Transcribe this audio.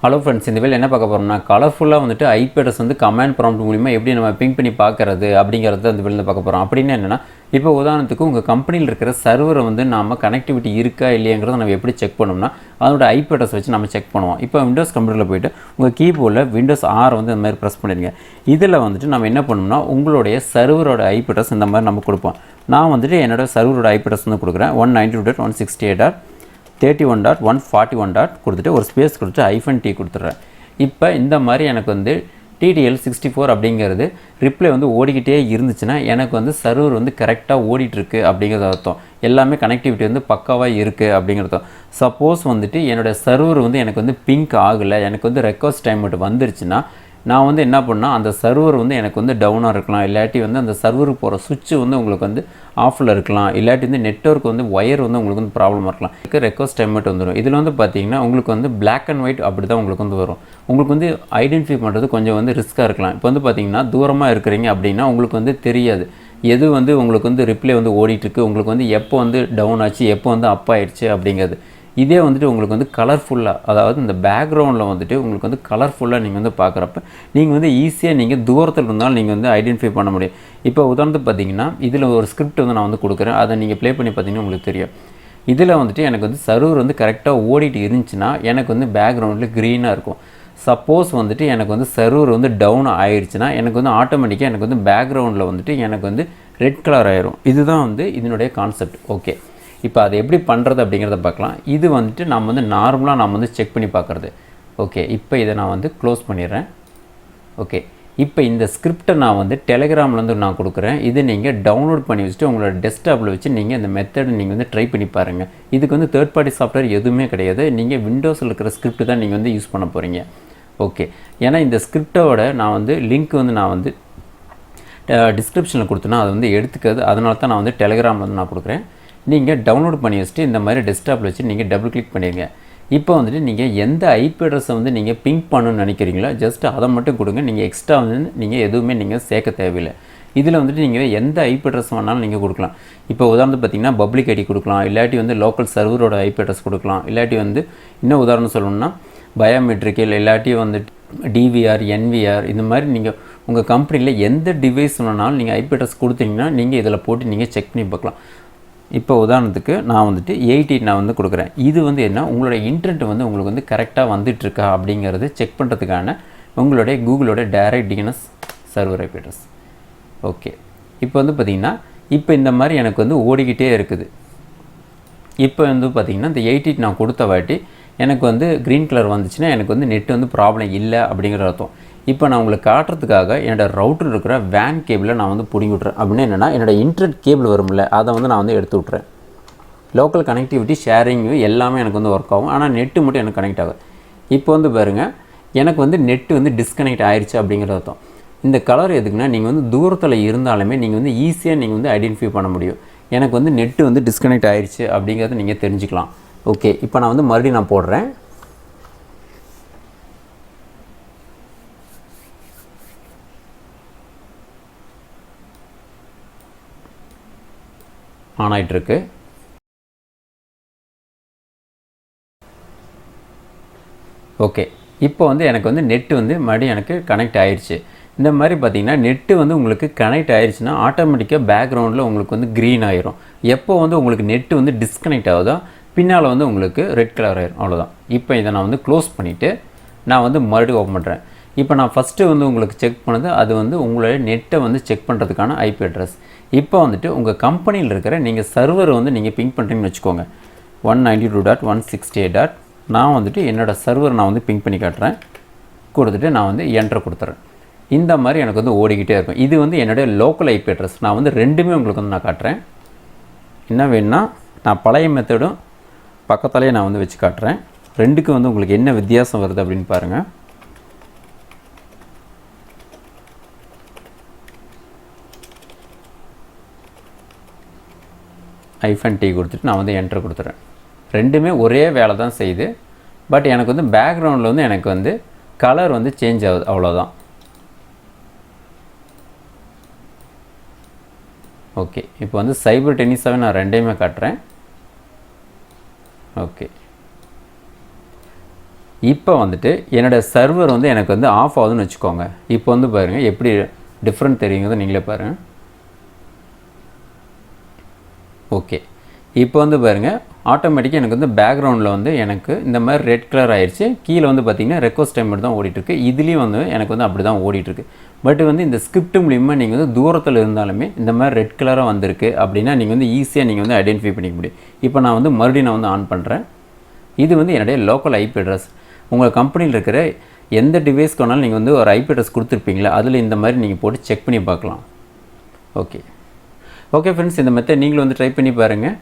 Hello friends, இந்த வேலை என்ன பார்க்க போகிறோம்னா கலர்ஃபுல்லாக வந்துட்டு ஐபி அட்ரஸ் வந்து கமாண்ட் ப்ராம்ப்ட் மூலிமா எப்படி நம்ம பிங் பண்ணி பார்க்குறது அப்படிங்கிறத இந்த வேலையில் பார்க்க போகிறோம். அப்படின்னு என்னென்னா, இப்போ உதாரணத்துக்கு உங்கள் கம்பெனியில் இருக்கிற சர்வரை வந்து நம்ம கனெக்டிவிட்டி இருக்கா இல்லையாங்கிறத நம்ம எப்படி செக் பண்ணோம்னா அதோட ஐபி அட்ரஸ் வச்சு நம்ம செக் பண்ணுவோம். இப்போ விண்டோஸ் கம்ப்யூட்டரில் போய்ட்டு உங்கள் கீபோர்டில் விண்டோஸ் R வந்து இந்த மாதிரி ப்ரெஸ் பண்ணிடுங்க. இதில் வந்துட்டு நம்ம என்ன பண்ணோம்னா உங்களுடைய சர்வரோட ஐபி அட்ரஸ் இந்த மாதிரி நம்ம கொடுப்போம். நான் வந்துட்டு என்னோட சர்வரோட ஐபி அட்ரஸ் வந்து கொடுக்குறேன் 192.168.31.141. கொடுத்துட்டு ஒரு ஸ்பேஸ் கொடுத்துட்டு -t கொடுத்துட்றேன். இப்போ இந்த மாதிரி எனக்கு வந்து TTL64 அப்படிங்கிறது ரிப்ளை வந்து ஓடிக்கிட்டே இருந்துச்சுன்னா எனக்கு வந்து சர்வர் வந்து கரெக்டாக ஓடிட்டுருக்கு அப்படிங்கிறது அர்த்தம். எல்லாமே கனெக்டிவிட்டி வந்து பக்காவாக இருக்குது அப்படிங்கிறது. சப்போஸ் வந்துட்டு என்னோடய சர்வர் வந்து எனக்கு வந்து பிங்க் ஆகலை, எனக்கு வந்து ரெக்வஸ்ட் டைம் மட்டும் வந்துருச்சுன்னா நான் வந்து என்ன பண்ணால் அந்த சர்வர் வந்து எனக்கு வந்து டவுனாக இருக்கலாம், இல்லாட்டி வந்து அந்த சர்வருக்கு போகிற சுவிட்ச் வந்து உங்களுக்கு வந்து ஆஃபில் இருக்கலாம், இல்லாட்டி வந்து நெட்வொர்க் வந்து ஒயர் வந்து உங்களுக்கு வந்து ப்ராப்ளமாக இருக்கலாம். ரெக்வஸ்ட் டைம் மட்டும் வந்துடும். இதில் வந்து பார்த்தீங்கன்னா உங்களுக்கு வந்து பிளாக் அண்ட் ஒயிட் அப்படி தான் உங்களுக்கு வந்து வரும். உங்களுக்கு வந்து ஐடென்டிஃபை பண்ணுறது கொஞ்சம் வந்து ரிஸ்க்காக இருக்கலாம். இப்போ வந்து பார்த்தீங்கன்னா தூரமாக இருக்கிறீங்க அப்படின்னா உங்களுக்கு வந்து தெரியாது எது வந்து உங்களுக்கு வந்து ரிப்ளை வந்து ஓடிட்டுருக்கு, உங்களுக்கு வந்து எப்போ வந்து டவுன் ஆச்சு, எப்போ வந்து அப் ஆகிடுச்சு அப்படிங்கிறது. இதே வந்துட்டு உங்களுக்கு வந்து கலர்ஃபுல்லாக, அதாவது இந்த பேக்ரவுண்டில் வந்துட்டு உங்களுக்கு வந்து கலர்ஃபுல்லாக நீங்கள் வந்து பார்க்குறப்ப நீங்கள் வந்து ஈஸியாக நீங்கள் தூரத்தில் இருந்தாலும் நீங்கள் வந்து ஐடென்டிஃபை பண்ண முடியும். இப்போ உதாரணத்துக்கு பார்த்தீங்கன்னா இதில் ஒரு ஸ்கிரிப்ட் வந்து நான் வந்து கொடுக்குறேன், அதை நீங்கள் ப்ளே பண்ணி பார்த்தீங்கன்னா உங்களுக்கு தெரியும். இதில் வந்துட்டு எனக்கு வந்து சர்வர் வந்து கரெக்டாக ஓடிட்டு இருந்துச்சுன்னா எனக்கு வந்து பேக்ரவுண்டில் க்ரீனாக இருக்கும். சப்போஸ் வந்துட்டு எனக்கு வந்து சர்வர் வந்து டவுன் ஆயிடுச்சுன்னா எனக்கு வந்து ஆட்டோமேட்டிக்காக எனக்கு வந்து பேக்ரவுண்டில் வந்துட்டு எனக்கு வந்து ரெட் கலர் ஆயிரும். இதுதான் வந்து இதனுடைய கான்செப்ட். ஓகே, இப்போ அதை எப்படி பண்ணுறது அப்படிங்கிறத பார்க்கலாம். இது வந்துட்டு நம்ம வந்து நார்மலாக நம்ம வந்து செக் பண்ணி பார்க்குறது. ஓகே, இப்போ இதை நான் வந்து க்ளோஸ் பண்ணிடுறேன். ஓகே, இப்போ இந்த ஸ்கிரிப்டை நான் வந்து டெலிகிராம்லேருந்து நான் கொடுக்குறேன். இது நீங்கள் டவுன்லோட் பண்ணி வச்சுட்டு உங்களோட டெஸ்க்டாப்பில் வச்சு நீங்கள் இந்த மெத்தடை நீங்கள் வந்து ட்ரை பண்ணி பாருங்கள். இதுக்கு வந்து தேர்ட் பார்ட்டி சாஃப்ட்வேர் எதுவுமே கிடையாது. நீங்கள் விண்டோஸில் இருக்கிற ஸ்கிரிப்ட் தான் நீங்கள் வந்து யூஸ் பண்ண போகிறீங்க. ஓகே, ஏன்னா இந்த ஸ்கிரிப்டோட நான் வந்து லிங்க் வந்து நான் வந்து டிஸ்கிரிப்ஷனில் கொடுத்தேன்னா அது வந்து எடுத்துக்காது. அதனால தான் நான் வந்து டெலிகிராமில் வந்து நான் கொடுக்குறேன். நீங்கள் டவுன்லோட் பண்ணி வச்சுட்டு இந்த மாதிரி டெஸ்க்டாப்பில் வச்சு நீங்கள் டபுள் கிளிக் பண்ணிடுங்க. இப்போ வந்துட்டு நீங்கள் எந்த ஐபி அட்ரஸை வந்து நீங்கள் பிங்க் பண்ணணும்னு நினைக்கிறீங்களோ ஜஸ்ட் அதை மட்டும் கொடுங்க. நீங்கள் எக்ஸ்ட்ரா வந்து நீங்கள் எதுவுமே நீங்கள் சேர்க்க தேவையில்லை. இதில் வந்துட்டு நீங்கள் எந்த ஐபி அட்ரஸ் வேணாலும் நீங்கள் கொடுக்கலாம். இப்போ உதாரணத்துக்கு பார்த்தீங்கன்னா பப்ளிக் ஐடி கொடுக்கலாம், இல்லாட்டி வந்து லோக்கல் சர்வரோட ஐபி அட்ரஸ் கொடுக்கலாம், இல்லாட்டி வந்து இன்னும் உதாரணம் சொல்லணும்னா பயோமெட்ரிக்கல், இல்லாட்டி வந்துட்டு டிவிஆர், NVR, இந்த மாதிரி நீங்கள் உங்கள் கம்பெனியில் எந்த டிவைஸ் வேணாலும் நீங்கள் ஐபி அட்ரஸ் கொடுத்தீங்கன்னா நீங்கள் இதில் போட்டு நீங்கள் செக் பண்ணி பார்க்கலாம். இப்போ உதாரணத்துக்கு நான் வந்துட்டு 80 நான் வந்து கொடுக்குறேன். இது வந்து என்ன, உங்களோட இன்டர்நெட் வந்து உங்களுக்கு வந்து கரெக்டாக வந்துட்டுருக்கா அப்படிங்கிறது செக் பண்ணுறதுக்கான உங்களுடைய கூகுளோட direct DNS server IP address. Okay, இப்போ வந்து பார்த்திங்கன்னா இப்போ இந்த மாதிரி எனக்கு வந்து ஓடிக்கிட்டே இருக்குது. இப்போ வந்து பார்த்திங்கன்னா இந்த 80 நான் கொடுத்த வாட்டி எனக்கு வந்து க்ரீன் கலர் வந்துச்சுன்னா எனக்கு வந்து நெட் வந்து ப்ராப்ளம் இல்லை அப்படிங்கிற அர்த்தம். இப்போ நான் உங்களுக்கு காட்டுறதுக்காக என்னோடய ரவுட்டர் இருக்கிற வேன் கேபிளை நான் வந்து பிடிங்கி விட்றேன். அப்படின்னு என்னென்னா என்னோடய இன்டர்நெட் கேபிள் வரும்ல அதை வந்து நான் வந்து எடுத்து விட்றேன். லோக்கல் கனெக்டிவிட்டி ஷேரிங்கு எல்லாமே எனக்கு வந்து ஒர்க் ஆகும், ஆனால் நெட்டு மட்டும் எனக்கு கனெக்ட் ஆகும். இப்போ வந்து பாருங்கள் எனக்கு வந்து நெட்டு வந்து டிஸ்கனெக்ட் ஆயிடுச்சு அப்படிங்கிற அர்த்தம். இந்த கலர் எதுக்குன்னா நீங்கள் வந்து தூரத்தில் இருந்தாலுமே நீங்கள் வந்து ஈஸியாக நீங்கள் வந்து ஐடென்டிஃபை பண்ண முடியும். எனக்கு வந்து நெட்டு வந்து டிஸ்கனெக்ட் ஆயிடுச்சு அப்படிங்கிறத நீங்கள் தெரிஞ்சுக்கலாம். ஓகே, இப்போ நான் வந்து மறுபடியும் நான் போடுறேன். ஆன் ஆகிட்டுருக்கு. ஓகே, இப்போ வந்து எனக்கு வந்து நெட்டு வந்து மறுபடியும் எனக்கு கனெக்ட் ஆயிடுச்சு. இந்த மாதிரி பார்த்திங்கன்னா நெட்டு வந்து உங்களுக்கு கனெக்ட் ஆயிடுச்சுன்னா ஆட்டோமேட்டிக்காக பேக்ரவுண்டில் உங்களுக்கு வந்து க்ரீன் ஆயிரும். எப்போ வந்து உங்களுக்கு நெட்டு வந்து டிஸ்கனெக்ட் ஆகுதோ பின்னால் வந்து உங்களுக்கு ரெட் கலர் ஆயிரும். அவ்வளோதான். இப்போ இதை நான் வந்து க்ளோஸ் பண்ணிவிட்டு நான் வந்து மறுபடியும் ஓப்பன் பண்ணுறேன். இப்போ நான் ஃபஸ்ட்டு வந்து உங்களுக்கு செக் பண்ணது அது வந்து உங்களுடைய நெட்டை வந்து செக் பண்ணுறதுக்கான ஐபி அட்ரஸ். இப்போ வந்துட்டு உங்கள் கம்பெனியில் இருக்கிற நீங்கள் சர்வர் வந்து நீங்கள் பிங்க் பண்ணுறீங்கன்னு வச்சுக்கோங்க 192.168. நான் வந்துட்டு என்னோடய சர்வர் நான் வந்து பிங்க் பண்ணி காட்டுறேன். கொடுத்துட்டு நான் வந்து என்ட்ரு கொடுத்துறேன். இந்த மாதிரி எனக்கு வந்து ஓடிக்கிட்டே இருக்கும். இது வந்து என்னுடைய லோக்கல் ஐபி அட்ரஸ். நான் வந்து ரெண்டுமே உங்களுக்கு வந்து நான் காட்டுறேன். என்ன வேணுன்னா நான் பழைய மெத்தடும் பக்கத்தாலேயே நான் வந்து வச்சு காட்டுறேன். ரெண்டுக்கும் வந்து உங்களுக்கு என்ன வித்தியாசம் வருது அப்படின்னு பாருங்கள். -t கொடுத்துட்டு நான் வந்து என்ட்ரு கொடுத்துறேன். ரெண்டுமே ஒரே வேலை தான் செய்யுது. பட் எனக்கு வந்து பேக்ரவுண்டில் வந்து எனக்கு வந்து கலர் வந்து சேஞ்ச் ஆகுது, அவ்வளோதான். ஓகே, இப்போ வந்து சைபர் டென்னிஸாகவே நான் ரெண்டையுமே காட்டுறேன். ஓகே, இப்போ வந்துட்டு என்னோடய சர்வர் வந்து எனக்கு வந்து ஆஃப் ஆகுதுன்னு வச்சுக்கோங்க. இப்போ வந்து பாருங்கள் எப்படி டிஃப்ரெண்ட் தெரியுங்கிறத நீங்களே பாருங்கள். ஓகே, இப்போ வந்து பாருங்கள் ஆட்டோமேட்டிக்காக எனக்கு வந்து பேக்ரவுண்டில் வந்து எனக்கு இந்த மாதிரி ரெட் கலர் ஆயிடுச்சு. கீழே வந்து பார்த்திங்கன்னா ரெக்வஸ்ட் டைம் மட்டும் தான் ஓடிட்டுருக்கு. இதுலேயும் வந்து எனக்கு வந்து அப்படி தான் ஓடிட்டுருக்கு. பட் வந்து இந்த ஸ்கிரிப்ட் மூலிமா நீங்கள் வந்து தூரத்தில் இருந்தாலுமே இந்த மாதிரி ரெட் கலராக வந்திருக்கு அப்படின்னா நீங்கள் வந்து ஈஸியாக நீங்கள் வந்து ஐடென்டிஃபை பண்ணிக்க முடியும். இப்போ நான் வந்து மறுபடியும் நான் வந்து ஆன் பண்ணுறேன். இது வந்து என்னுடைய லோக்கல் ஐபி அட்ரஸ். உங்கள் கம்பெனியில் இருக்கிற எந்த டிவைஸ்க்கு வேணாலும் நீங்கள் வந்து ஒரு ஐபி அட்ரஸ் கொடுத்துருப்பீங்களா, அதில் இந்த மாதிரி நீங்கள் போட்டு செக் பண்ணி பார்க்கலாம். ஓகே ஃப்ரெண்ட்ஸ், இந்த மெத்தட் நீங்களும் வந்து ட்ரை பண்ணி பாருங்கள்.